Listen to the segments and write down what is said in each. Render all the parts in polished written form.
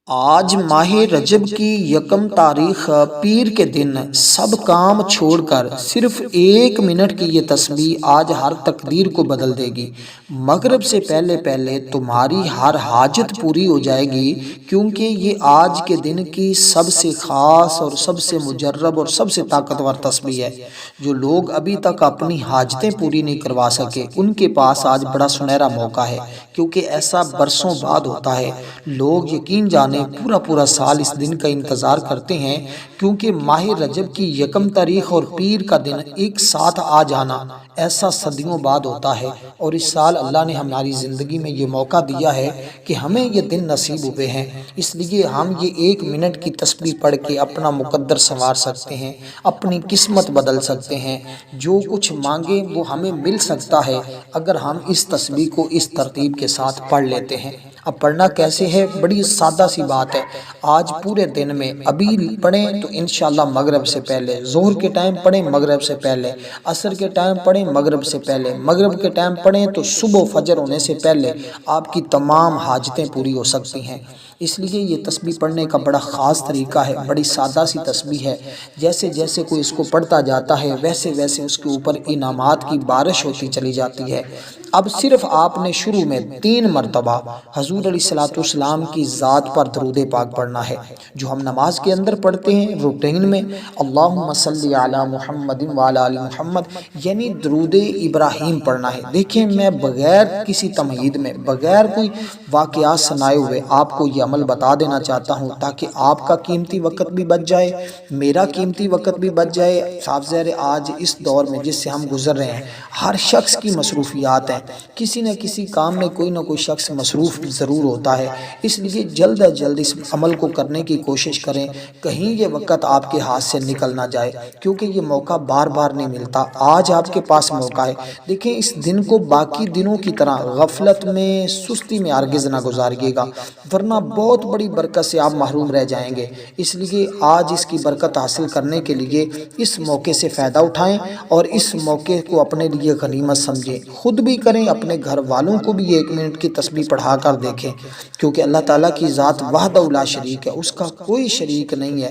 آج ماہ رجب کی یکم تاریخ پیر کے دن سب کام چھوڑ کر صرف 1 منٹ کی یہ تسبیح آج ہر تقدیر کو بدل دے گی۔ مغرب سے پہلے پہلے تمہاری ہر حاجت پوری ہو جائے گی، کیونکہ یہ آج کے دن کی سب سے خاص اور سب سے مجرب اور سب سے طاقتور تسبیح ہے۔ جو لوگ ابھی تک اپنی حاجتیں پوری نہیں کروا سکے، ان کے پاس آج بڑا سنہرا موقع ہے، کیونکہ ایسا برسوں بعد ہوتا ہے۔ لوگ یقین جانے پورا سال اس دن کا انتظار کرتے ہیں، کیونکہ ماہ رجب کی یکم تاریخ اور پیر کا دن ایک ساتھ آ جانا ایسا صدیوں بعد ہوتا ہے، اور اس سال اللہ نے ہماری زندگی میں یہ موقع دیا ہے کہ ہمیں یہ دن نصیب ہوئے ہیں۔ اس لیے ہم یہ 1 منٹ کی تسبیح پڑھ کے اپنا مقدر سنوار سکتے ہیں، اپنی قسمت بدل سکتے ہیں، جو کچھ مانگے وہ ہمیں مل سکتا ہے اگر ہم اس تسبیح کو اس ترتیب کے ساتھ پڑھ لیتے ہیں۔ اب پڑھنا کیسے ہے؟ بڑی سادہ سی بات ہے۔ آج پورے دن میں ابھی پڑھیں تو انشاءاللہ مغرب سے پہلے، ظہر کے ٹائم پڑھیں مغرب سے پہلے، عصر کے ٹائم پڑھیں مغرب سے پہلے، مغرب کے ٹائم پڑھیں تو صبح فجر ہونے سے پہلے آپ کی تمام حاجتیں پوری ہو سکتی ہیں۔ اس لیے یہ تسبیح پڑھنے کا بڑا خاص طریقہ ہے، بڑی سادہ سی تسبیح ہے۔ جیسے جیسے کوئی اس کو پڑھتا جاتا ہے، ویسے ویسے اس کے اوپر انعامات کی بارش ہوتی چلی جاتی ہے۔ اب صرف آپ نے شروع میں 3 مرتبہ حضور علیہ السلام کی ذات پر درود پاک پڑھنا ہے، جو ہم نماز کے اندر پڑھتے ہیں روٹین میں، اللہم صلی علی محمد وعلی آل محمد، یعنی درود ابراہیم پڑھنا ہے۔ دیکھیں، میں بغیر کسی تمہید میں، بغیر کوئی واقعات سنائے ہوئے آپ کو یہ عمل بتا دینا چاہتا ہوں، تاکہ آپ کا قیمتی وقت بھی بچ جائے، میرا قیمتی وقت بھی بچ جائے۔ صاف ظاہر آج اس دور میں جس سے ہم گزر رہے ہیں، ہر شخص کی مصروفیات ہیں، کسی نہ کسی کام میں کوئی نہ کوئی شخص مصروف ضرور ہوتا ہے۔ اس لیے جلد از جلد اس عمل کو کرنے کی کوشش کریں، کہیں یہ وقت آپ کے ہاتھ سے نکل نہ جائے، کیونکہ یہ موقع بار بار نہیں ملتا۔ آج آپ کے پاس موقع ہے۔ دیکھیں، اس دن کو باقی دنوں کی طرح غفلت میں، سستی میں ہرگز نہ گزاریے گا، ورنہ بہت بڑی برکت سے آپ محروم رہ جائیں گے۔ اس لیے آج اس کی برکت حاصل کرنے کے لیے اس موقع سے فائدہ اٹھائیں اور اس موقع کو اپنے لیے غنیمت سمجھیں۔ خود بھی کریں، اپنے گھر والوں کو بھی 1 منٹ کی تسبیح پڑھا کر دیکھیں، کیونکہ اللہ تعالیٰ کی ذات وحدہ لا شریک ہے، اس کا کوئی شریک نہیں ہے۔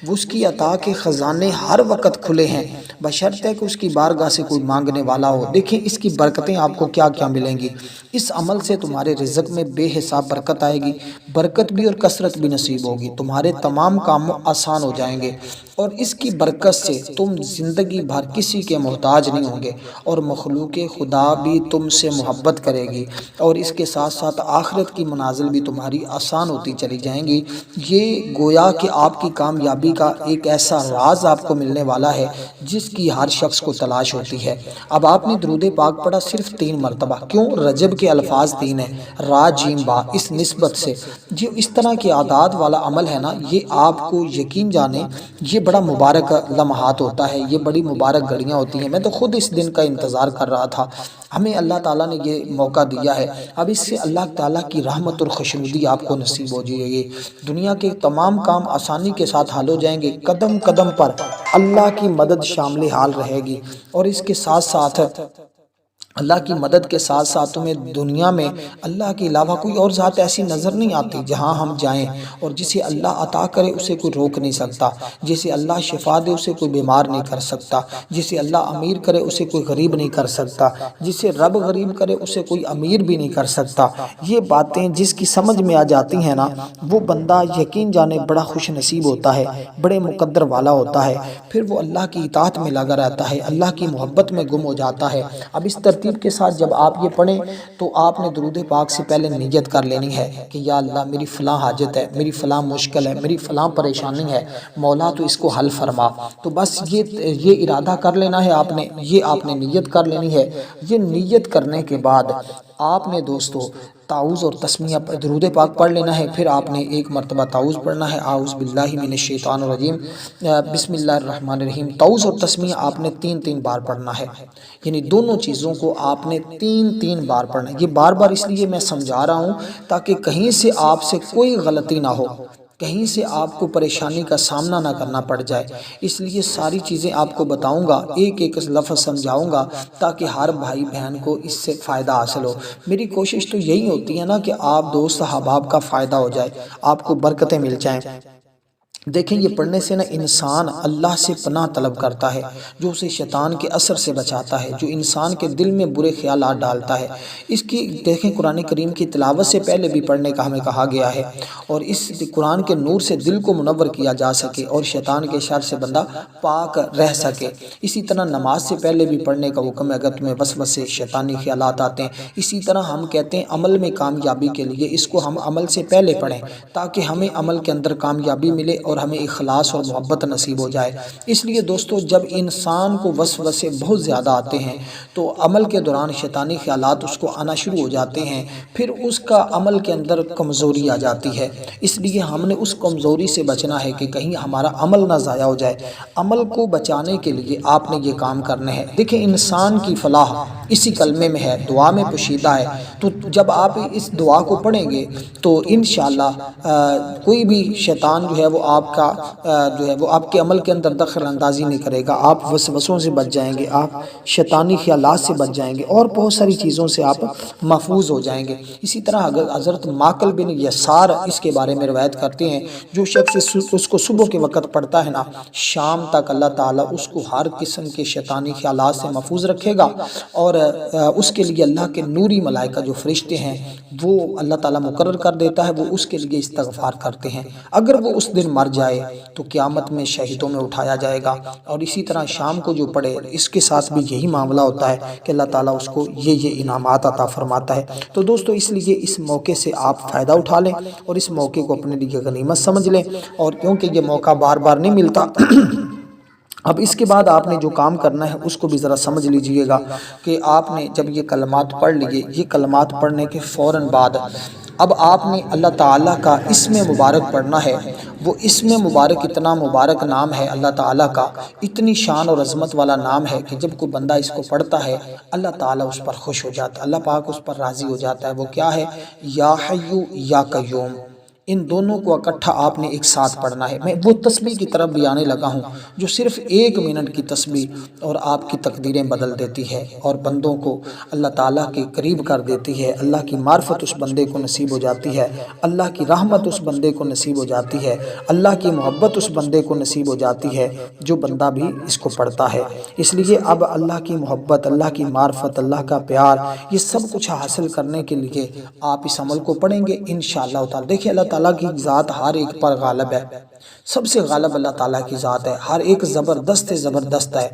وہ اس کی عطا کے خزانے ہر وقت کھلے ہیں، بشرطے کہ اس کی بارگاہ سے کوئی مانگنے والا ہو۔ دیکھیں، اس کی برکتیں آپ کو کیا کیا ملیں گی۔ اس عمل سے تمہارے رزق میں بے حساب برکت آئے گی، برکت بھی اور کثرت بھی نصیب ہوگی، تمہارے تمام کام آسان ہو جائیں گے، اور اس کی برکت سے تم زندگی بھر کسی کے محتاج نہیں ہوں گے، اور مخلوق خدا بھی تم سے محبت کرے گی، اور اس کے ساتھ ساتھ آخرت کی منازل بھی تمہاری آسان ہوتی چلی جائیں گی۔ یہ گویا کہ آپ کی کامیابی کا ایک ایسا راز آپ کو ملنے والا ہے جس کی ہر شخص کو تلاش ہوتی ہے۔ اب آپ نے درود پاک پڑھا صرف 3 مرتبہ، کیوں؟ رجب کے الفاظ 3 ہیں، را جیم با، اس نسبت سے جو اس طرح کے اعداد والا عمل ہے نا، یہ آپ کو یقین جانے یہ بڑا مبارک لمحات ہوتا ہے، یہ بڑی مبارک گھڑیاں ہوتی ہیں۔ میں تو خود اس دن کا انتظار کر رہا تھا، ہمیں اللہ تعالیٰ نے یہ موقع دیا ہے۔ اب اس سے اللہ تعالیٰ کی رحمت اور خوشنودی آپ کو نصیب ہو جائے گی، دنیا کے تمام کام آسانی کے ساتھ حل ہو جائیں گے، قدم قدم پر اللہ کی مدد شامل حال رہے گی، اور اس کے ساتھ ساتھ اللہ کی مدد کے ساتھ ساتھ تمہیں دنیا میں اللہ کے علاوہ کوئی اور ذات ایسی نظر نہیں آتی جہاں ہم جائیں، اور جسے اللہ عطا کرے اسے کوئی روک نہیں سکتا، جسے اللہ شفا دے اسے کوئی بیمار نہیں کر سکتا، جسے اللہ امیر کرے اسے کوئی غریب نہیں کر سکتا، جسے رب غریب کرے اسے کوئی امیر بھی نہیں کر سکتا۔ یہ باتیں جس کی سمجھ میں آ جاتی ہیں نا، وہ بندہ یقین جانے بڑا خوش نصیب ہوتا ہے، بڑے مقدر والا ہوتا ہے، پھر وہ اللہ کی اطاعت میں لگا رہتا ہے، اللہ کی محبت میں گم ہو جاتا ہے۔ اب اس ترتیب کے ساتھ جب آپ یہ پڑھیں تو آپ نے درود پاک سے پہلے نیت کر لینی ہے کہ یا اللہ، میری فلاں حاجت ہے، میری فلاں مشکل ہے، میری فلاں پریشانی ہے، مولا تو اس کو حل فرما۔ تو بس یہ ارادہ کر لینا ہے، آپ نے نیت کر لینی ہے۔ یہ نیت کرنے کے بعد آپ نے دوستو تعوذ اور تسمیہ درود پاک پڑھ لینا ہے، پھر آپ نے 1 مرتبہ تعوذ پڑھنا ہے، اعوذ باللہ من الشیطان الرجیم، بسم اللہ الرحمن الرحیم۔ تعوذ اور تسمیہ آپ نے 3 بار پڑھنا ہے، یعنی دونوں چیزوں کو آپ نے 3 بار پڑھنا ہے۔ یہ بار بار اس لیے میں سمجھا رہا ہوں تاکہ کہیں سے آپ سے کوئی غلطی نہ ہو، کہیں سے آپ کو پریشانی کا سامنا نہ کرنا پڑ جائے۔ اس لیے ساری چیزیں آپ کو بتاؤں گا، ایک ایک لفظ سمجھاؤں گا تاکہ ہر بھائی بہن کو اس سے فائدہ حاصل ہو۔ میری کوشش تو یہی ہوتی ہے نا کہ آپ دوست احباب کا فائدہ ہو جائے، آپ کو برکتیں مل جائیں۔ دیکھیں یہ پڑھنے سے نا انسان اللہ سے پناہ طلب کرتا ہے، جو اسے شیطان کے اثر سے بچاتا ہے، جو انسان کے دل میں برے خیالات ڈالتا ہے۔ اس کی دیکھیں قرآن کریم کی تلاوت سے پہلے بھی پڑھنے کا ہمیں کہا گیا ہے، اور اس قرآن کے نور سے دل کو منور کیا جا سکے اور شیطان کے شر سے بندہ پاک رہ سکے۔ اسی طرح نماز سے پہلے بھی پڑھنے کا حکم ہے اگر تمہیں وسوسے شیطانی خیالات آتے ہیں۔ اسی طرح ہم کہتے ہیں عمل میں کامیابی کے لیے اس کو ہم عمل سے پہلے پڑھیں تاکہ ہمیں عمل کے اندر کامیابی ملے اور ہمیں اخلاص اور محبت نصیب ہو جائے۔ اس لیے دوستو جب انسان کو وسوسے بہت زیادہ آتے ہیں تو عمل کے دوران شیطانی خیالات اس کو آنا شروع ہو جاتے ہیں، پھر اس کا عمل کے اندر کمزوری آ جاتی ہے۔ اس لیے ہم نے اس کمزوری سے بچنا ہے کہ کہیں ہمارا عمل نہ ضائع ہو جائے۔ عمل کو بچانے کے لیے آپ نے یہ کام کرنے ہیں۔ دیکھیں انسان کی فلاح اسی کلمے میں ہے، دعا میں پوشیدہ ہے۔ تو جب آپ اس دعا کو پڑھیں گے تو انشاءاللہ کوئی بھی شیطان جو ہے وہ آپ کا وہ آپ کے عمل کے اندر دخل اندازی نہیں کرے گا، آپ وسوسوں سے بچ جائیں گے، آپ شیطانی خیالات سے بچ جائیں گے اور بہت ساری چیزوں سے آپ محفوظ ہو جائیں گے۔ اسی طرح حضرت ماقل بن یسار اس کے بارے میں روایت کرتے ہیں، جو شخص اس کو صبح کے وقت پڑھتا ہے نا، شام تک اللہ تعالیٰ اس کو ہر قسم کے شیطانی خیالات سے محفوظ رکھے گا، اور اس کے لیے اللہ کے نوری ملائکہ جو فرشتے ہیں وہ اللہ تعالیٰ مقرر کر دیتا ہے، وہ اس کے لیے استغفار کرتے ہیں۔ اگر وہ اس دن مر جائے تو قیامت میں شہیدوں میں اٹھایا جائے گا، اور اسی طرح شام کو جو پڑھے اس کے ساتھ بھی یہی معاملہ ہوتا ہے کہ اللہ تعالیٰ اس کو یہ انعامات عطا فرماتا ہے۔ تو دوستو اس لیے اس موقع سے آپ فائدہ اٹھا لیں اور اس موقع کو اپنے لیے غنیمت سمجھ لیں، اور کیونکہ یہ موقع بار بار نہیں ملتا۔ اب اس کے بعد آپ نے جو کام کرنا ہے اس کو بھی ذرا سمجھ لیجئے گا کہ آپ نے جب یہ کلمات پڑھ لیے، یہ کلمات پڑھنے کے فوراً بعد اب آپ نے اللہ تعالیٰ کا اسم مبارک پڑھنا ہے۔ وہ اسم مبارک اتنا مبارک نام ہے اللہ تعالیٰ کا، اتنی شان اور عظمت والا نام ہے کہ جب کوئی بندہ اس کو پڑھتا ہے اللہ تعالیٰ اس پر خوش ہو جاتا ہے، اللہ پاک اس پر راضی ہو جاتا ہے۔ وہ کیا ہے؟ یا حیو یا قیوم، ان دونوں کو اکٹھا آپ نے ایک ساتھ پڑھنا ہے۔ میں وہ تسبیح کی طرف بھی آنے لگا ہوں جو صرف 1 منٹ کی تسبیح اور آپ کی تقدیریں بدل دیتی ہے اور بندوں کو اللہ تعالیٰ کے قریب کر دیتی ہے۔ اللہ کی معرفت اس بندے کو نصیب ہو جاتی ہے، اللہ کی رحمت اس بندے کو نصیب ہو جاتی ہے، اللہ کی محبت اس بندے کو نصیب ہو جاتی ہے جو بندہ بھی اس کو پڑھتا ہے۔ اس لیے اب اللہ کی محبت، اللہ کی معرفت، اللہ کا پیار، یہ سب کچھ حاصل کرنے کے لیے آپ اس عمل کو پڑھیں گے انشاءاللہ تعالیٰ۔ دیکھیں اللہ تعالیٰ کی ذات ہر ایک پر غالب ہے، سب سے غالب اللہ تعالیٰ کی ذات ہے، ہر ایک زبردست ہے۔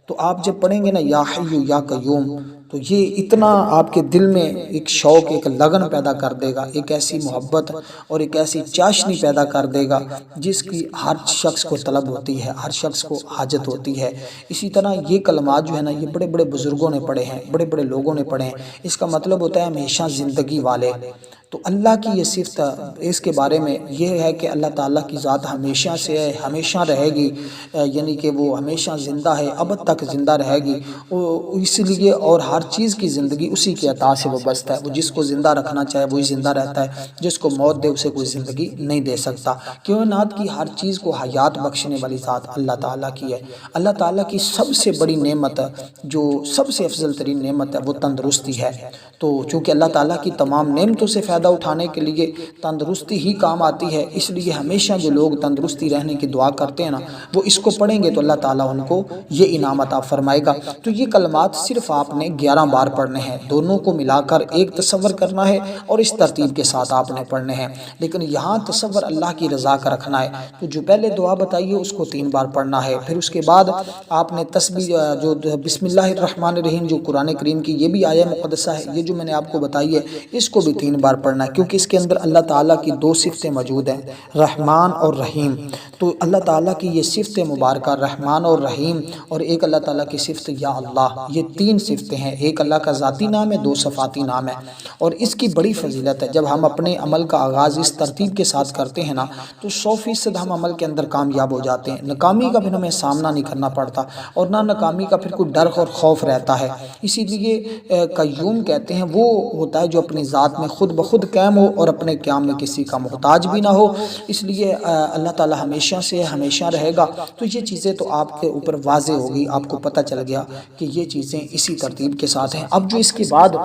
تو آپ جب پڑھیں گے نا یا حیو یا قیوم، تو یہ اتنا آپ کے دل میں ایک شوق، ایک لگن پیدا کر دے گا، ایک ایسی محبت اور ایک ایسی چاشنی پیدا کر دے گا جس کی ہر شخص کو طلب ہوتی ہے، ہر شخص کو حاجت ہوتی ہے۔ اسی طرح یہ کلمات جو ہے نا یہ بڑے بڑے بزرگوں نے پڑھے ہیں، بڑے بڑے لوگوں نے پڑھے ہیں۔ اس کا مطلب ہوتا ہے ہمیشہ زندگی والے۔ تو اللہ کی یہ صفت اس کے بارے میں یہ ہے کہ اللہ تعالیٰ کی ذات ہمیشہ سے ہے، ہمیشہ رہے گی، یعنی کہ وہ ہمیشہ زندہ ہے، ابد تک زندہ رہے گی۔ اس لیے اور ہر چیز کی زندگی اسی کے عطا سے وابستہ ہے، وہ جس کو زندہ رکھنا چاہے وہی زندہ رہتا ہے، جس کو موت دے اسے کوئی زندگی نہیں دے سکتا۔ کائنات کی ہر چیز کو حیات بخشنے والی ذات اللہ تعالیٰ کی ہے۔ اللہ تعالیٰ کی سب سے بڑی نعمت، جو سب سے افضل ترین نعمت ہے، وہ تندرستی ہے۔ تو چونکہ اللہ تعالیٰ کی تمام نعمتوں سے فائدہ اٹھانے کے لیے تندرستی ہی کام آتی ہے، اس لیے ہمیشہ جو لوگ تندرستی رہنے کی دعا کرتے ہیں نا وہ اس کو پڑھیں گے تو اللہ تعالیٰ ان کو یہ انعام عطا فرمائے گا۔ تو یہ کلمات صرف آپ نے 11 بار پڑھنے ہیں، دونوں کو ملا کر ایک تصور کرنا ہے اور اس ترتیب کے ساتھ آپ نے پڑھنے ہیں، لیکن یہاں تصور اللہ کی رضا کا رکھنا ہے۔ تو جو پہلے دعا بتائیے اس کو 3 بار پڑھنا ہے، پھر اس کے بعد آپ نے تسبیح جو بسم اللہ الرحمن الرحیم جو قرآن کریم کی یہ بھی آیہ مقدسہ ہے، یہ جو میں نے آپ کو بتائی ہے اس کو بھی 3 بار پڑھنا ہے، کیونکہ اس کے اندر اللہ تعالیٰ کی 2 صفتیں موجود ہیں، رحمان اور رحیم۔ الرحیم۔ تو اللہ تعالیٰ کی یہ صفت مبارکہ رحمان اور رحیم، اور ایک اللہ تعالیٰ کی صفت یا اللہ، یہ تین صفتیں ہیں، ایک اللہ کا ذاتی نام ہے، دو صفاتی نام ہے، اور اس کی بڑی فضیلت ہے۔ جب ہم اپنے عمل کا آغاز اس ترتیب کے ساتھ کرتے ہیں نا تو 100% ہم عمل کے اندر کامیاب ہو جاتے ہیں، ناکامی کا پھر ہمیں سامنا نہیں کرنا پڑتا، اور نہ ناکامی کا پھر کوئی ڈر اور خوف رہتا ہے۔ اسی لیے قیوم کہتے ہیں وہ ہوتا ہے جو اپنی ذات میں خود بخود قائم ہو اور اپنے قیام میں کسی کا محتاج بھی نہ ہو۔ اس لیے اللہ تعالی ہمیشہ سے ہمیشہ رہے گا۔ تو یہ چیزیں تو آپ کے اوپر واضح ہوگی، آپ کو پتہ چل گیا کہ یہ چیزیں اسی ترتیب کے ساتھ ہیں۔ اب جو اس کے بعد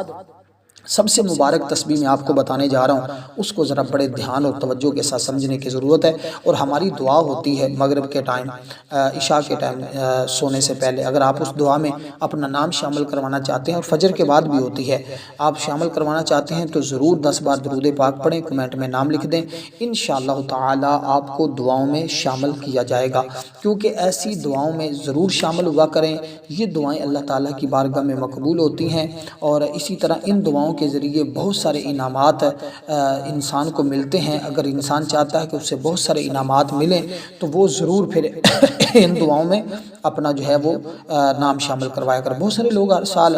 سب سے مبارک تسبیح میں آپ کو بتانے جا رہا ہوں، اس کو ذرا بڑے دھیان اور توجہ کے ساتھ سمجھنے کی ضرورت ہے، اور ہماری دعا ہوتی ہے مغرب کے ٹائم، عشاء کے ٹائم سونے سے پہلے۔ اگر آپ اس دعا میں اپنا نام شامل کروانا چاہتے ہیں، اور فجر کے بعد بھی ہوتی ہے، آپ شامل کروانا چاہتے ہیں تو ضرور 10 بار درود پاک پڑھیں، کمنٹ میں نام لکھ دیں، انشاءاللہ تعالی آپ کو دعاؤں میں شامل کیا جائے گا، کیونکہ ایسی دعاؤں میں ضرور شامل ہوا کریں۔ یہ دعائیں اللہ تعالیٰ کی بارگاہ میں مقبول ہوتی ہیں، اور اسی طرح ان دعاؤں کے ذریعے بہت سارے انعامات انسان کو ملتے ہیں۔ اگر انسان چاہتا ہے کہ اسے بہت سارے انعامات ملیں تو وہ ضرور پھر ان دعاؤں میں اپنا جو ہے وہ نام شامل کروایا کر۔ بہت سارے لوگ ہر سال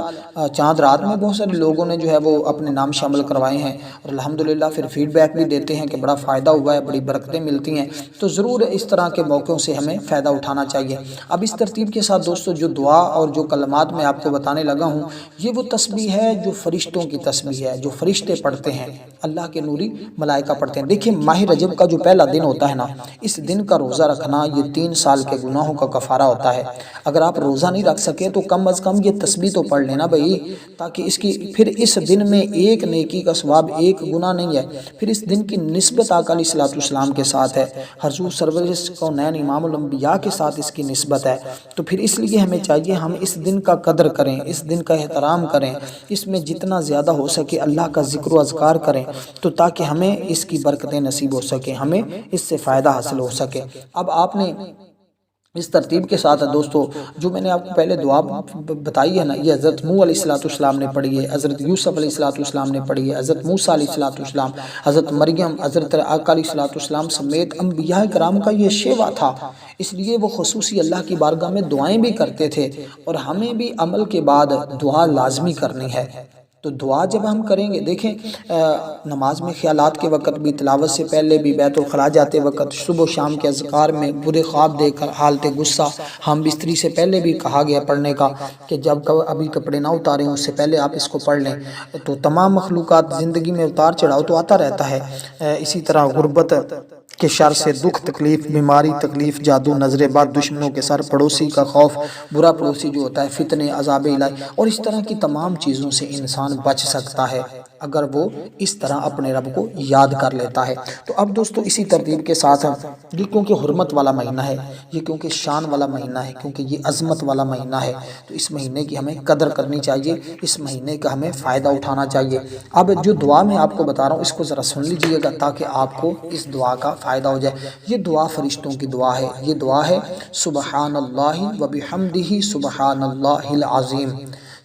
چاند رات میں بہت سارے لوگوں نے جو ہے وہ اپنے نام شامل کروائے ہیں، اور الحمدللہ پھر فیڈ بیک بھی دیتے ہیں کہ بڑا فائدہ ہوا ہے، بڑی برکتیں ملتی ہیں۔ تو ضرور اس طرح کے موقعوں سے ہمیں فائدہ اٹھانا چاہیے۔ اب اس ترتیب کے ساتھ دوستو جو دعا اور جو کلمات میں آپ کو بتانے لگا ہوں، یہ وہ تسبیح ہے جو فرشتوں کی تسبیح ہے، جو فرشتے پڑھتے ہیں، اللہ کے نوری ملائکہ پڑھتے ہیں۔ دیکھیں ماہ رجب کا جو پہلا دن ہوتا ہے نا، اس دن کا روزہ رکھنا یہ 3 سال کے گناہوں کا کفارہ ہوتا ہے۔ اگر آپ روزہ نہیں رکھ سکے تو کم از کم یہ تسبیح تو پڑھ لینا بھائی، تاکہ اس کی پھر اس دن میں ایک نیکی کا ثواب، ایک گناہ نہیں ہے، پھر اس دن کی نسبت آقا علیہ الصلوۃ والسلام کے ساتھ ہے، حضور سرور کونین امام الانبیاء کے ساتھ اس کی نسبت ہے۔ تو پھر اس لیے ہمیں چاہیے ہم اس دن کا قدر کریں، اس دن کا احترام کریں، اس میں جتنا زیادہ ہو سکے اللہ کا ذکر و اذکار کریں، تو تاکہ ہمیں اس کی برکتیں نصیب ہو سکیں، ہمیں اس سے فائدہ حاصل ہو سکے۔ اب آپ نے اس ترتیب کے ساتھ دوستو جو میں نے آپ کو پہلے دعا بتائی ہے نا، یہ حضرت نوح علیہ السلام نے پڑھی ہے، حضرت یوسف علیہ السلام نے پڑھی ہے، حضرت موسیٰ علیہ السلام، حضرت مریم، حضرت آقا علیہ السلام سمیت انبیاء کرام کا یہ شیوا تھا۔ اس لیے وہ خصوصی اللہ کی بارگاہ میں دعائیں بھی کرتے تھے، اور ہمیں بھی عمل کے بعد دعا لازمی کرنی ہے۔ تو دعا جب ہم کریں گے، دیکھیں نماز میں خیالات کے وقت بھی، تلاوت سے پہلے بھی، بیت الخلاء جاتے وقت، صبح و شام کے اذکار میں، برے خواب دیکھ کر، حالت غصہ، ہم بستری سے پہلے بھی کہا گیا پڑھنے کا کہ جب ابھی کپڑے نہ اتاریں اس سے پہلے آپ اس کو پڑھ لیں۔ تو تمام مخلوقات زندگی میں اتار چڑھاؤ تو آتا رہتا ہے، اسی طرح غربت کے شر سے، دکھ تکلیف، بیماری تکلیف، جادو نظر بد، دشمنوں کے سر، پڑوسی کا خوف، برا پڑوسی جو ہوتا ہے، فتنے، عذاب الہی، اور اس طرح کی تمام چیزوں سے انسان بچ سکتا ہے اگر وہ اس طرح اپنے رب کو یاد کر لیتا ہے۔ تو اب دوستو اسی ترتیب کے ساتھ یہ کیونکہ حرمت والا مہینہ ہے، یہ کیونکہ شان والا مہینہ ہے، کیونکہ یہ عظمت والا مہینہ ہے، تو اس مہینے کی ہمیں قدر کرنی چاہیے، اس مہینے کا ہمیں فائدہ اٹھانا چاہیے۔ اب جو دعا میں آپ کو بتا رہا ہوں اس کو ذرا سن لیجئے گا تاکہ آپ کو اس دعا کا فائدہ ہو جائے۔ یہ دعا فرشتوں کی دعا ہے، یہ دعا ہے سبحان اللہ و بحمدہ سبحان اللہ العظیم۔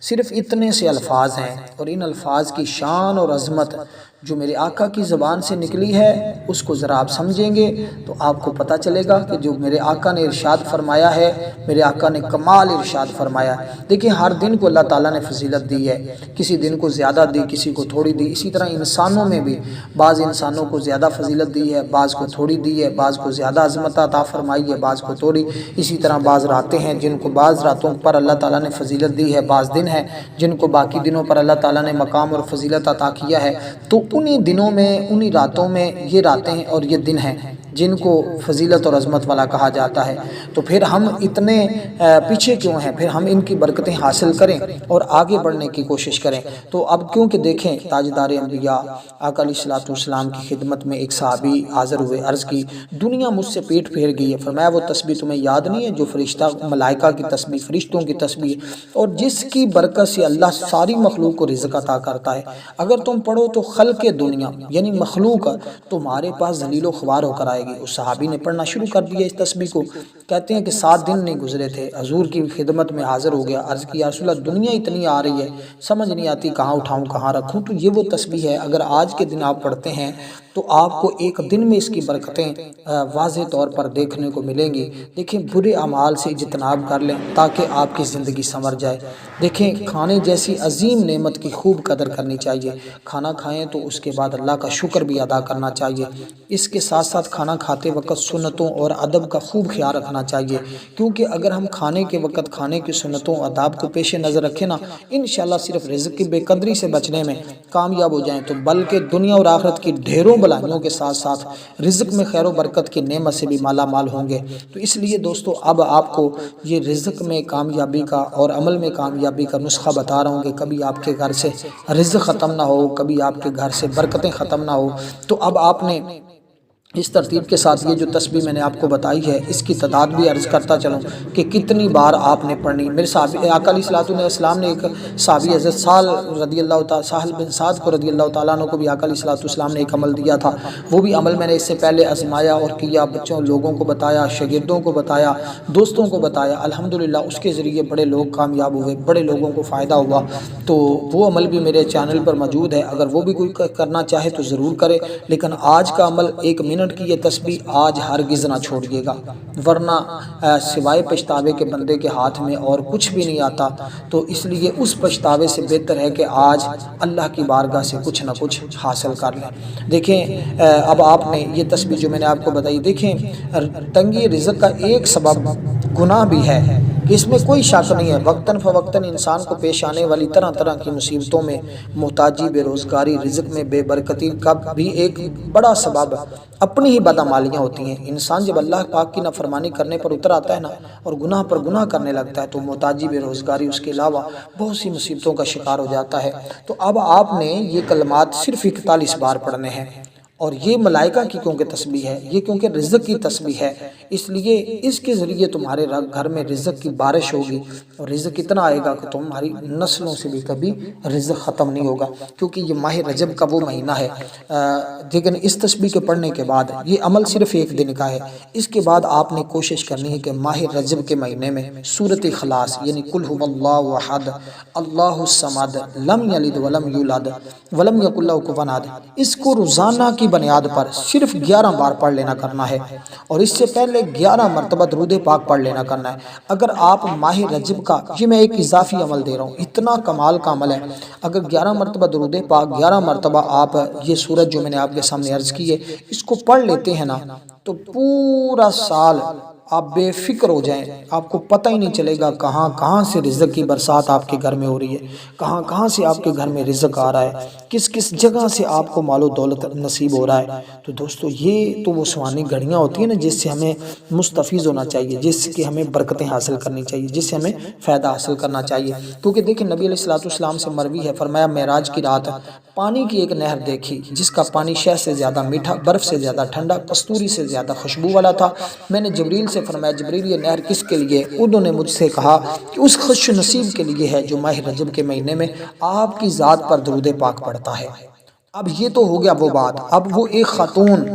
صرف اتنے سے الفاظ ہیں، اور ان الفاظ کی شان اور عظمت جو میرے آقا کی زبان سے نکلی ہے اس کو ذرا آپ سمجھیں گے تو آپ کو پتہ چلے گا کہ جو میرے آقا نے ارشاد فرمایا ہے، میرے آقا نے کمال ارشاد فرمایا ہے۔ دیکھیں ہر دن کو اللہ تعالیٰ نے فضیلت دی ہے، کسی دن کو زیادہ دی، کسی کو تھوڑی دی، اسی طرح انسانوں میں بھی بعض انسانوں کو زیادہ فضیلت دی ہے، بعض کو تھوڑی دی ہے، بعض کو زیادہ عظمت عطا فرمائی ہے، بعض کو تھوڑی۔ اسی طرح بعض راتیں ہیں جن کو بعض راتوں پر اللہ تعالیٰ نے فضیلت دی ہے، بعض دن ہیں جن کو باقی دنوں پر اللہ تعالیٰ نے مقام اور فضیلت عطا کیا ہے۔ تو انہی دنوں میں، انہی راتوں میں یہ راتیں اور یہ دن ہیں جن کو فضیلت اور عظمت والا کہا جاتا ہے۔ تو پھر ہم اتنے پیچھے کیوں ہیں؟ پھر ہم ان کی برکتیں حاصل کریں اور آگے بڑھنے کی کوشش کریں۔ تو اب کیونکہ دیکھیں تاجدار انبیاء آقا علیہ السلام کی خدمت میں ایک صحابی حاضر ہوئے، عرض کی دنیا مجھ سے پیٹ پھیر گئی ہے۔ فرمایا وہ تسبیح تمہیں یاد نہیں ہے جو فرشتہ ملائکہ کی تسبیح، فرشتوں کی تسبیح، اور جس کی برکت سے اللہ ساری مخلوق کو رزق عطا کرتا ہے، اگر تم پڑھو تو خلق دنیا یعنی مخلوق تمہارے پاس ذلیل و خوار ہو کر آئے گی۔ اس صحابی نے پڑھنا شروع کر دیا اس تسبیح کو، کہتے ہیں کہ 7 دن نہیں گزرے تھے حضور کی خدمت میں حاضر ہو گیا، عرض کیا رسول اللہ دنیا اتنی آ رہی ہے سمجھ نہیں آتی کہاں اٹھاؤں کہاں رکھوں۔ تو یہ وہ تسبیح ہے، اگر آج کے دن آپ پڑھتے ہیں تو آپ کو ایک دن میں اس کی برکتیں واضح طور پر دیکھنے کو ملیں گی۔ دیکھیں برے اعمال سے اجتناب کر لیں تاکہ آپ کی زندگی سنور جائے۔ دیکھیں کھانے جیسی عظیم نعمت کی خوب قدر کرنی چاہیے، کھانا کھائیں تو اس کے بعد اللہ کا شکر بھی ادا کرنا چاہیے۔ اس کے ساتھ ساتھ کھانا کھاتے وقت سنتوں اور ادب کا خوب خیال رکھنا چاہیے، کیونکہ اگر ہم کھانے کے وقت کھانے کی سنتوں اور آداب کو پیش نظر رکھیں نا، انشاءاللہ صرف رزق کی بے قدری سے بچنے میں کامیاب ہو جائیں تو بلکہ دنیا اور آخرت کی ڈھیروں بلائیوں کے ساتھ ساتھ رزق میں خیر و برکت کی نعمت سے بھی مالا مال ہوں گے۔ تو اس لیے دوستو اب آپ کو یہ رزق میں کامیابی کا اور عمل میں کامیابی کا نسخہ بتا رہا ہوں کہ کبھی آپ کے گھر سے رزق ختم نہ ہو، کبھی آپ کے گھر سے برکتیں ختم نہ ہو۔ تو اب آپ نے اس ترتیب کے ساتھ یہ جو تسبیح میں نے آپ کو بتائی ہے اس کی تعداد بھی عرض کرتا چلوں کہ کتنی بار آپ نے پڑھنی۔ میرے صحابی آقا علیہ السلام نے ایک صحابی حضرت سہل بن سعد کو رضی اللہ تعالیٰ عنہ کو بھی آقا علیہ السلام نے ایک عمل دیا تھا، وہ بھی عمل میں نے اس سے پہلے آزمایا اور کیا، بچوں لوگوں کو بتایا، شاگردوں کو بتایا، دوستوں کو بتایا، الحمدللہ اس کے ذریعے بڑے لوگ کامیاب ہوئے، بڑے لوگوں کو فائدہ ہوا۔ تو وہ عمل بھی میرے چینل پر موجود ہے، اگر وہ بھی کوئی کرنا چاہے تو ضرور کرے، لیکن آج کا عمل 1 منٹ کی یہ تسبیح آج ہرگز نہ چھوڑیے گا، ورنہ سوائے پچھتاوے کے بندے کے ہاتھ میں اور کچھ بھی نہیں آتا۔ تو اس لیے اس پچھتاوے سے بہتر ہے کہ آج اللہ کی بارگاہ سے کچھ نہ کچھ حاصل کر لیں۔ دیکھیں اب آپ نے یہ تسبیح جو میں نے آپ کو بتائی، دیکھیں تنگی رزق کا ایک سبب گناہ بھی ہے، اس میں کوئی شک نہیں ہے۔ وقتاً فوقتاً انسان کو پیش آنے والی طرح طرح کی مصیبتوں میں محتاجی، بے روزگاری، رزق میں بے برکتی کا بھی ایک بڑا سبب اپنی ہی بدعمالیاں ہوتی ہیں۔ انسان جب اللہ پاک کی نافرمانی کرنے پر اتر آتا ہے نا اور گناہ پر گناہ کرنے لگتا ہے تو محتاجی، بے روزگاری، اس کے علاوہ بہت سی مصیبتوں کا شکار ہو جاتا ہے۔ تو اب آپ نے یہ کلمات صرف 41 بار پڑھنے ہیں، اور یہ ملائکہ کی کیونکہ تسبیح ہے، یہ کیونکہ رزق کی تسبیح ہے، اس لیے اس کے ذریعے تمہارے گھر میں رزق کی بارش ہوگی، اور رزق اتنا آئے گا کہ تمہاری نسلوں سے بھی کبھی رزق ختم نہیں ہوگا، کیونکہ یہ ماہ رجب کا وہ مہینہ ہے۔ لیکن اس تسبیح کے پڑھنے کے بعد یہ عمل صرف 1 دن کا ہے، اس کے بعد آپ نے کوشش کرنی ہے کہ ماہ رجب کے مہینے میں سورۃ اخلاص یعنی قل هو اللہ احد اللہ الصمد لم یلد ولم یولد ولم یکن لہ کفوا احد، اس کو روزانہ کی بنیاد پر صرف 11 بار پڑھ لینا کرنا ہے، اور اس سے پہلے 11 مرتبہ درود پاک پڑھ لینا کرنا ہے۔ اگر آپ ماہ رجب کا، یہ میں ایک اضافی عمل دے رہا ہوں، اتنا کمال کا عمل ہے، اگر 11 مرتبہ درود پاک 11 مرتبہ آپ یہ سورت جو میں نے آپ کے سامنے عرض کی ہے اس کو پڑھ لیتے ہیں نا تو پورا سال آپ بے فکر ہو جائیں، آپ کو پتہ ہی نہیں چلے گا کہاں کہاں سے رزق کی برسات آپ کے گھر میں ہو رہی ہے، کہاں کہاں سے آپ کے گھر میں رزق آ رہا ہے، کس کس جگہ سے آپ کو مال و دولت نصیب ہو رہا ہے۔ تو دوستو یہ تو وہ سوانی گھڑیاں ہوتی ہیں نا جس سے ہمیں مستفیض ہونا چاہیے، جس کی ہمیں برکتیں حاصل کرنی چاہیے، جس سے ہمیں فائدہ حاصل کرنا چاہیے۔ کیونکہ دیکھیں نبی علیہ السلام سے مروی ہے، فرمایا معراج کی رات پانی کی ایک نہر دیکھی جس کا پانی شہد سے زیادہ میٹھا، برف سے زیادہ ٹھنڈا، کستوری سے زیادہ خوشبو والا تھا۔ میں نے جبریل سے فرمایا جبریل یہ نہر کس کے لیے؟ انہوں نے مجھ سے کہا کہ اس خوش نصیب کے لیے ہے جو ماہ رجب کے مہینے میں آپ کی ذات پر درود پاک پڑھتا ہے۔ اب یہ تو ہو گیا وہ بات، اب وہ ایک خاتون،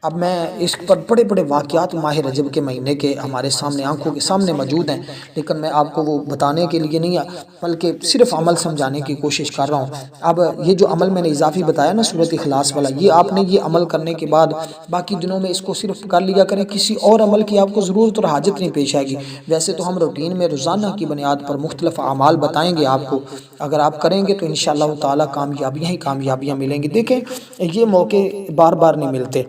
اب میں اس پر بڑے بڑے واقعات ماہ رجب کے مہینے کے ہمارے سامنے آنکھوں کے سامنے موجود ہیں، لیکن میں آپ کو وہ بتانے کے لیے نہیں بلکہ صرف عمل سمجھانے کی کوشش کر رہا ہوں۔ اب یہ جو عمل میں نے اضافی بتایا نا سورۃ اخلاص والا، یہ آپ نے یہ عمل کرنے کے بعد باقی دنوں میں اس کو صرف کر لیا کریں، کسی اور عمل کی آپ کو ضرورت اور حاجت نہیں پیش آئے گی۔ ویسے تو ہم روٹین میں روزانہ کی بنیاد پر مختلف اعمال بتائیں گے آپ کو، اگر آپ کریں گے تو انشاءاللہ تعالی کامیابیاں ہی کامیابیاں ملیں گی۔ دیکھیں یہ موقع بار بار نہیں ملتے،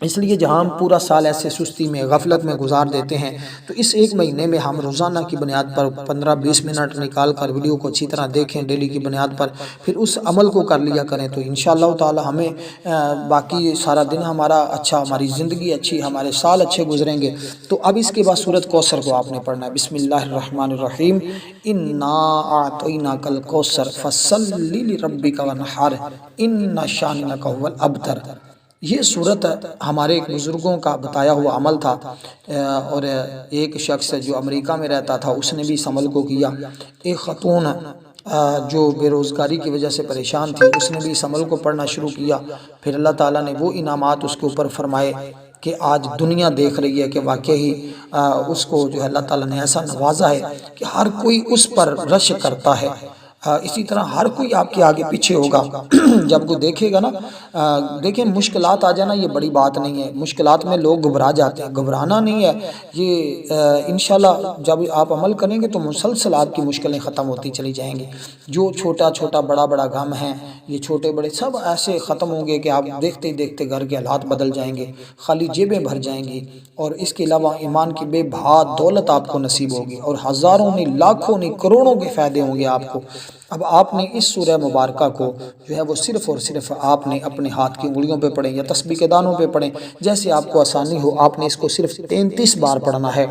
اس لیے جہاں ہم پورا سال ایسے سستی میں غفلت میں گزار دیتے ہیں تو اس ایک مہینے میں ہم روزانہ کی بنیاد پر 15-20 منٹ نکال کر ویڈیو کو اچھی طرح دیکھیں، ڈیلی کی بنیاد پر پھر اس عمل کو کر لیا کریں تو انشاءاللہ تعالی ہمیں باقی سارا دن ہمارا اچھا، ہماری زندگی اچھی، ہمارے سال اچھے گزریں گے۔ تو اب اس کے بعد سورۃ کوثر کو آپ نے پڑھنا ہے۔ بسم اللہ الرحمن الرحیم، انا اعطیناک الکوثر فصلی لربک وانحر ان شانئک ھو الابتر۔ یہ صورت ہمارے ایک بزرگوں کا بتایا ہوا عمل تھا، اور ایک شخص جو امریکہ میں رہتا تھا اس نے بھی اس عمل کو کیا۔ ایک خاتون جو بے روزگاری کی وجہ سے پریشان تھی اس نے بھی اس عمل کو پڑھنا شروع کیا، پھر اللہ تعالیٰ نے وہ انعامات اس کے اوپر فرمائے کہ آج دنیا دیکھ رہی ہے کہ واقعی اس کو جو ہے اللہ تعالیٰ نے ایسا نوازا ہے کہ ہر کوئی اس پر رش کرتا ہے۔ اسی طرح ہر کوئی آپ کے آگے پیچھے ہوگا جب وہ دیکھے گا نا۔ دیکھیں مشکلات آ جانا یہ بڑی بات نہیں ہے، مشکلات میں لوگ گھبرا جاتے ہیں، گھبرانا نہیں ہے یہ۔ انشاءاللہ جب آپ عمل کریں گے تو مسلسل آپ کی مشکلیں ختم ہوتی چلی جائیں گی۔ جو چھوٹا چھوٹا بڑا بڑا غم ہیں، یہ چھوٹے بڑے سب ایسے ختم ہوں گے کہ آپ دیکھتے ہی دیکھتے گھر کے حالات بدل جائیں گے، خالی جیبیں بھر جائیں گی، اور اس کے علاوہ ایمان کی بے بہا دولت آپ کو نصیب ہوگی، اور ہزاروں نہیں لاکھوں نہیں کروڑوں کے فائدے ہوں گے آپ کو۔ اب آپ نے اس سورہ مبارکہ کو جو ہے وہ صرف اور صرف آپ نے اپنے ہاتھ کی انگلیوں پہ پڑھیں یا تسبیح کے دانوں پہ پڑھیں، جیسے آپ کو آسانی ہو۔ آپ نے اس کو صرف 33 بار پڑھنا ہے،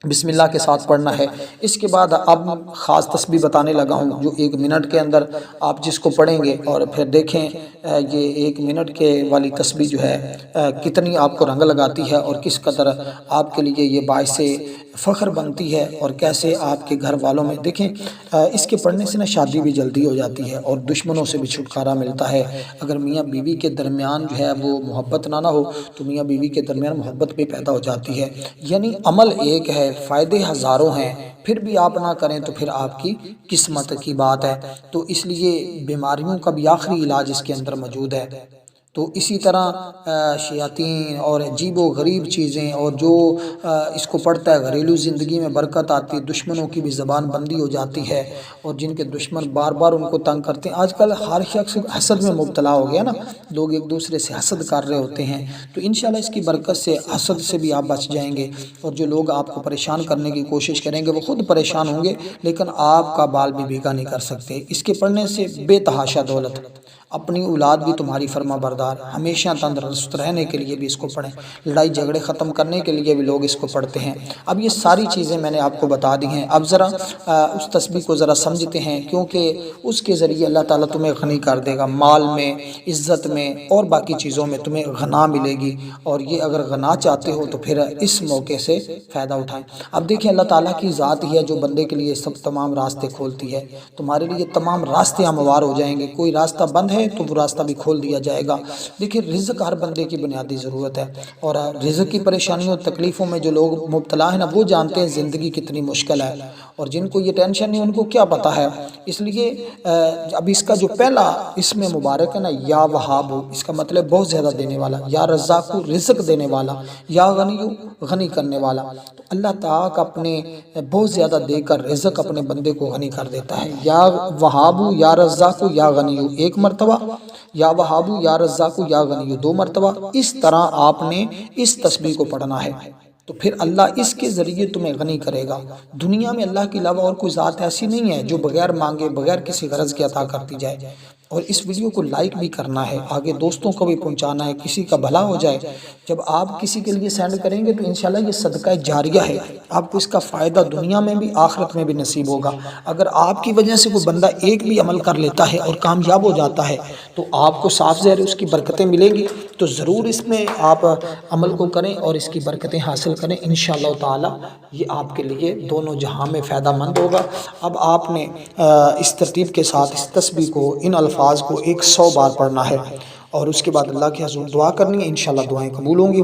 بسم اللہ کے ساتھ پڑھنا ہے۔ اس کے بعد اب خاص تسبیح بتانے لگا ہوں جو 1 منٹ کے اندر آپ جس کو پڑھیں گے، اور پھر دیکھیں یہ 1 منٹ کے والی تسبیح جو ہے کتنی آپ کو رنگ لگاتی ہے، اور کس قدر آپ کے لیے یہ باعث فخر بنتی ہے، اور کیسے آپ کے گھر والوں میں دیکھیں اس کے پڑھنے سے نا شادی بھی جلدی ہو جاتی ہے، اور دشمنوں سے بھی چھٹکارا ملتا ہے۔ اگر میاں بیوی کے درمیان جو ہے وہ محبت نہ ہو تو میاں بیوی کے درمیان محبت بھی پیدا ہو جاتی ہے۔ یعنی عمل ایک ہے، فائدے ہزاروں ہیں، پھر بھی آپ نہ کریں تو پھر آپ کی قسمت کی بات ہے۔ تو اس لیے بیماریوں کا بھی آخری علاج اس کے اندر موجود ہے۔ تو اسی طرح شیاطین اور عجیب و غریب چیزیں، اور جو اس کو پڑھتا ہے گھریلو زندگی میں برکت آتی، دشمنوں کی بھی زبان بندی ہو جاتی ہے، اور جن کے دشمن بار بار ان کو تنگ کرتے ہیں۔ آج کل ہر شخص حسد میں مبتلا ہو گیا نا، لوگ ایک دوسرے سے حسد کر رہے ہوتے ہیں۔ تو انشاءاللہ اس کی برکت سے حسد سے بھی آپ بچ جائیں گے، اور جو لوگ آپ کو پریشان کرنے کی کوشش کریں گے وہ خود پریشان ہوں گے، لیکن آپ کا بال بھی بھیگا نہیں کر سکتے۔ اس کے پڑھنے سے بے تحاشا دولت، اپنی اولاد بھی تمہاری فرما بردار، ہمیشہ تندرست رہنے کے لیے بھی اس کو پڑھیں، لڑائی جھگڑے ختم کرنے کے لیے بھی لوگ اس کو پڑھتے ہیں۔ اب یہ ساری چیزیں میں نے آپ کو بتا دی ہیں، اب ذرا اس تسبیح کو ذرا سمجھتے ہیں، کیونکہ اس کے ذریعے اللہ تعالیٰ تمہیں غنی کر دے گا، مال میں، عزت میں، اور باقی چیزوں میں تمہیں غنا ملے گی، اور یہ اگر غنا چاہتے ہو تو پھر اس موقع سے فائدہ اٹھائیں۔ اب دیکھیں اللہ تعالیٰ کی ذات ہی ہے جو بندے کے لیے سب تمام راستے کھولتی ہے، تمہارے لیے تمام راستے ہموار ہو جائیں گے، کوئی راستہ بند ہے تو وہ راستہ بھی کھول دیا جائے گا۔ دیکھیں رزق ہر بندے کی بنیادی ضرورت ہے، اور رزق کی پریشانیوں تکلیفوں میں جو لوگ مبتلا ہیں نا وہ جانتے ہیں زندگی کتنی مشکل ہے، اور جن کو یہ ٹینشن نہیں ان کو کیا پتہ ہے۔ اس لیے اب اس کا جو پہلا اسم مبارک ہے نا یا وہاب، اس کا مطلب بہت زیادہ دینے والا، یا رزاق رزق دینے والا، یا غنی غنی کرنے والا۔ تو اللہ تعالیٰ اپنے بہت زیادہ دے کر رزق اپنے بندے کو غنی کر دیتا ہے۔ یا وہاب یا رزاق یا غنی، ایک مرتبہ، یا وہاب یا رزاق یا غنی 2 مرتبہ۔ اس طرح آپ نے اس تسبیح کو پڑھنا ہے، تو پھر اللہ اس کے ذریعے تمہیں غنی کرے گا۔ دنیا میں اللہ کے علاوہ اور کوئی ذات ایسی نہیں ہے جو بغیر مانگے، بغیر کسی غرض کے عطا کرتی جائے۔ اور اس ویڈیو کو لائک بھی کرنا ہے، آگے دوستوں کو بھی پہنچانا ہے، کسی کا بھلا ہو جائے۔ جب آپ کسی کے لیے سینڈ کریں گے تو انشاءاللہ یہ صدقہ جاریہ ہے، آپ کو اس کا فائدہ دنیا میں بھی آخرت میں بھی نصیب ہوگا۔ اگر آپ کی وجہ سے کوئی بندہ ایک بھی عمل کر لیتا ہے اور کامیاب ہو جاتا ہے تو آپ کو صاف ظاہر اس کی برکتیں ملیں گی۔ تو ضرور اس میں آپ عمل کو کریں اور اس کی برکتیں حاصل کریں، انشاءاللہ تعالی یہ آپ کے لیے دونوں جہاں میں فائدہ مند ہوگا۔ اب آپ نے اس ترتیب کے ساتھ اس تسبیح کو، ان الفاظ کو 100 بار پڑھنا ہے، اور اس کے بعد اللہ کے حضور دعا کرنی ہے، انشاءاللہ دعائیں قبول ہوں گی۔